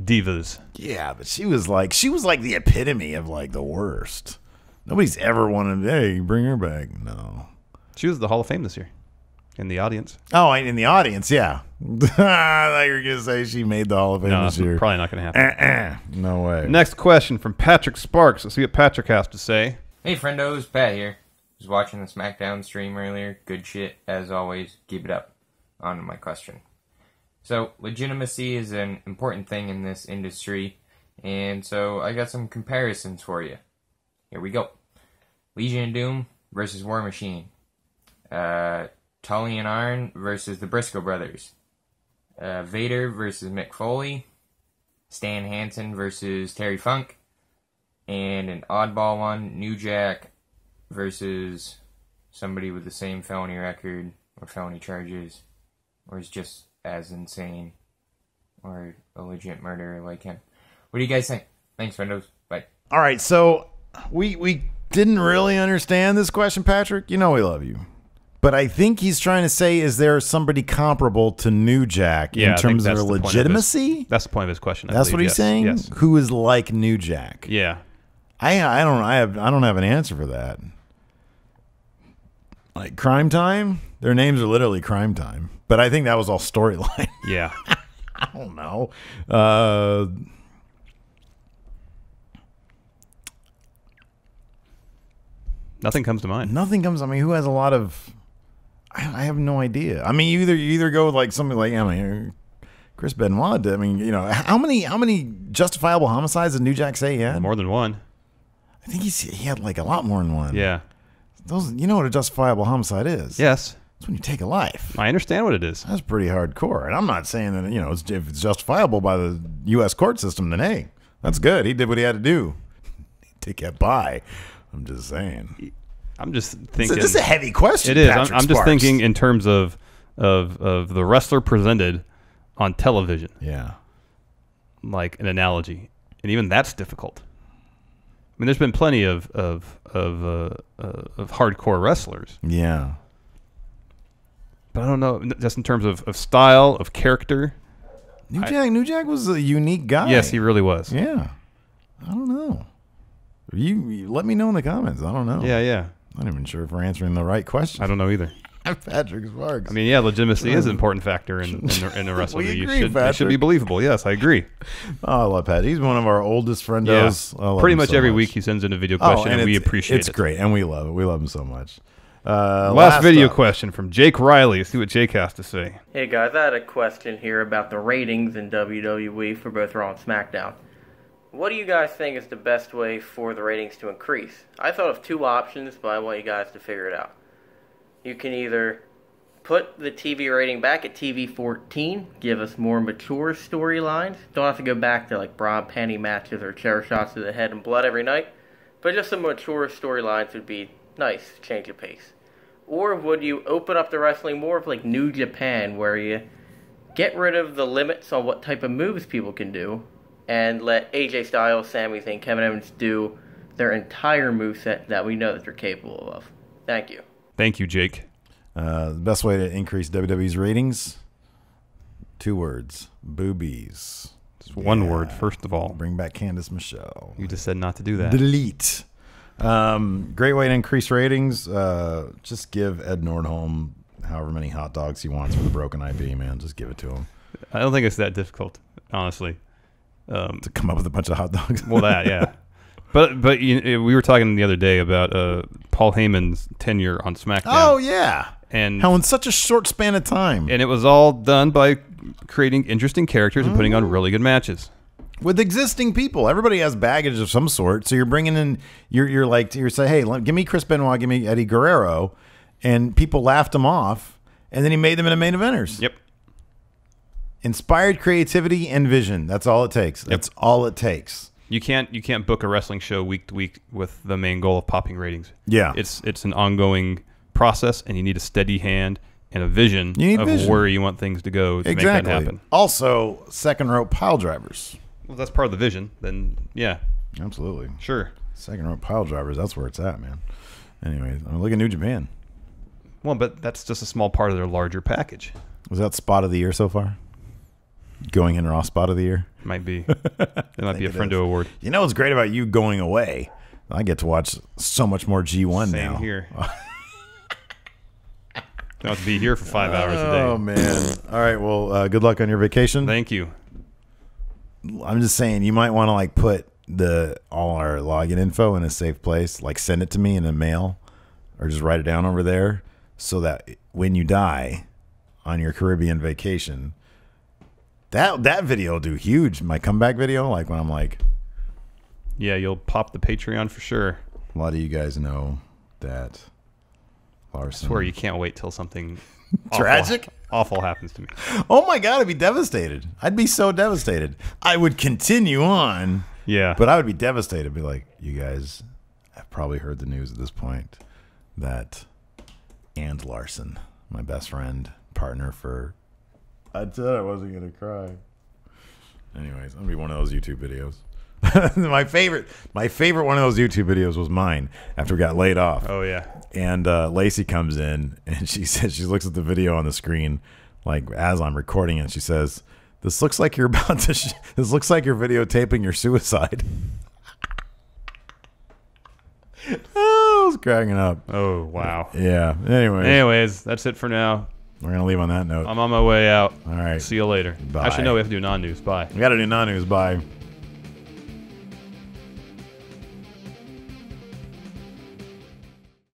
divas. Yeah, but she was like the epitome of like the worst. Nobody's ever wanted, hey, bring her back. No. She was the Hall of Fame this year. In the audience. Oh, in the audience, yeah. I thought you were going to say she made the Hall of Fame this year. Probably not going to happen. No way. Next question from Patrick Sparks. Let's see what Patrick has to say. Hey, friendos. Pat here. Was watching the SmackDown stream earlier. Good shit, as always. Keep it up. On to my question. So, legitimacy is an important thing in this industry, and so I got some comparisons for you. Here we go. Legion of Doom versus War Machine. Tully and Arn versus the Briscoe brothers. Vader versus Mick Foley. Stan Hansen versus Terry Funk. And an oddball one, New Jack versus somebody with the same felony record or felony charges, or is just as insane, or a legit murderer like him. What do you guys think? Thanks, friendos. Bye. All right, so we didn't really understand this question, Patrick. You know we love you. But I think he's trying to say, is there somebody comparable to New Jack in terms of their legitimacy? That's the point of his question. That's what he's saying? Yes. Who is like New Jack? Yeah. I don't have an answer for that. Like Crime Time? Their names are literally Crime Time. But I think that was all storyline. Yeah. I don't know. Nothing comes to mind. Nothing comes. I mean, who has a lot of? I have no idea. I mean, you either go with like something like Chris Benoit did. I mean, you know, how many justifiable homicides did New Jack say he had? More than one. I think he had like a lot more than one. Yeah. Those, you know what a justifiable homicide is? Yes. It's when you take a life. I understand what it is. That's pretty hardcore. And I'm not saying that, you know, if it's justifiable by the U.S. court system, then hey, that's good. He did what he had to do to get by. I'm just saying. I'm just thinking. This is a heavy question. It is. Patrick I'm just Sparks. thinking in terms of the wrestler presented on television. Yeah. Like an analogy, and even that's difficult. I mean, there's been plenty of hardcore wrestlers. Yeah. But I don't know, just in terms of style, of character. New Jack was a unique guy. Yes, he really was. Yeah. I don't know. You let me know in the comments. I don't know. Yeah. I'm not even sure if we're answering the right question. I don't know either. Patrick Sparks. I mean, yeah, legitimacy is an important factor in the wrestling. We agree, it should be believable. Yes, I agree. Oh, I love Pat. He's one of our oldest friendos. Yeah. Pretty much every week he sends in a video question, and we appreciate it. It's great, and we love it. We love him so much. Last video question from Jake Riley. Let's see what Jake has to say. Hey guys, I had a question here about the ratings in WWE for both Raw and SmackDown. What do you guys think is the best way for the ratings to increase? I thought of two options, but I want you guys to figure it out. You can either put the TV rating back at TV 14, give us more mature storylines. Don't have to go back to like bra and panty matches or chair shots to the head and blood every night, but just some mature storylines would be nice, change of pace. Or would you open up the wrestling more of like New Japan, where you get rid of the limits on what type of moves people can do, and let AJ Styles, Sami Zayn, Kevin Owens do their entire moveset that we know that they're capable of? Thank you. Thank you, Jake. The best way to increase WWE's ratings? 2 words. Boobies. It's one word, first of all. Bring back Candice Michelle. You just said not to do that. Delete. Great way to increase ratings. Just give Ed Nordholm however many hot dogs he wants for the broken IP, man. Just give it to him. I don't think it's that difficult, honestly. To come up with a bunch of hot dogs. Well, that, yeah. But we were talking the other day about Paul Heyman's tenure on SmackDown. Oh, yeah. And how in such a short span of time. And it was all done by creating interesting characters and putting on really good matches. With existing people. Everybody has baggage of some sort. So you're bringing in, you're saying, hey, give me Chris Benoit, give me Eddie Guerrero. And people laughed him off. And then he made them into main eventers. Yep. Inspired creativity and vision. That's all it takes. That's all it takes. You can't book a wrestling show week to week with the main goal of popping ratings. Yeah. It's an ongoing process, and you need a steady hand and a vision of where you want things to go to make that happen. Also, second rope pile drivers. Well, that's part of the vision. Then, yeah. Absolutely. Sure. Second rope pile drivers, that's where it's at, man. Anyways, I'm looking at New Japan. Well, but that's just a small part of their larger package. Was that spot of the year so far? Going in Raw spot of the year? Might be. It might be a Friendo award. You know what's great about you going away? I get to watch so much more G1 now. Same here. Don't have to be here for 5 hours a day. Oh, man. All right, well, good luck on your vacation. Thank you. I'm just saying, you might want to like put all our login info in a safe place. Like send it to me in a mail or just write it down over there so that when you die on your Caribbean vacation, that video will do huge. My comeback video, like when I'm like... Yeah, you'll pop the Patreon for sure. A lot of you guys know that Larson... I swear you can't wait till something... tragic? Awful happens to me. Oh my God, I'd be devastated. I'd be so devastated. I would continue on. Yeah. But I would be devastated. I'd be like, you guys have probably heard the news at this point that And Larson, my best friend, partner for... I said I wasn't going to cry. Anyways, I'm going to be one of those YouTube videos. my favorite one of those YouTube videos was mine after we got laid off. Oh, yeah. And Lacey comes in and she says, she looks at the video on the screen, like as I'm recording it, she says, this looks like you're about to, this looks like you're videotaping your suicide. Oh, I was cracking up. Oh, wow. Yeah. Anyways, that's it for now. We're going to leave on that note. I'm on my way out. All right. See you later. Bye. Actually, no, we have to do non-news. Bye. We got to do non-news. Bye.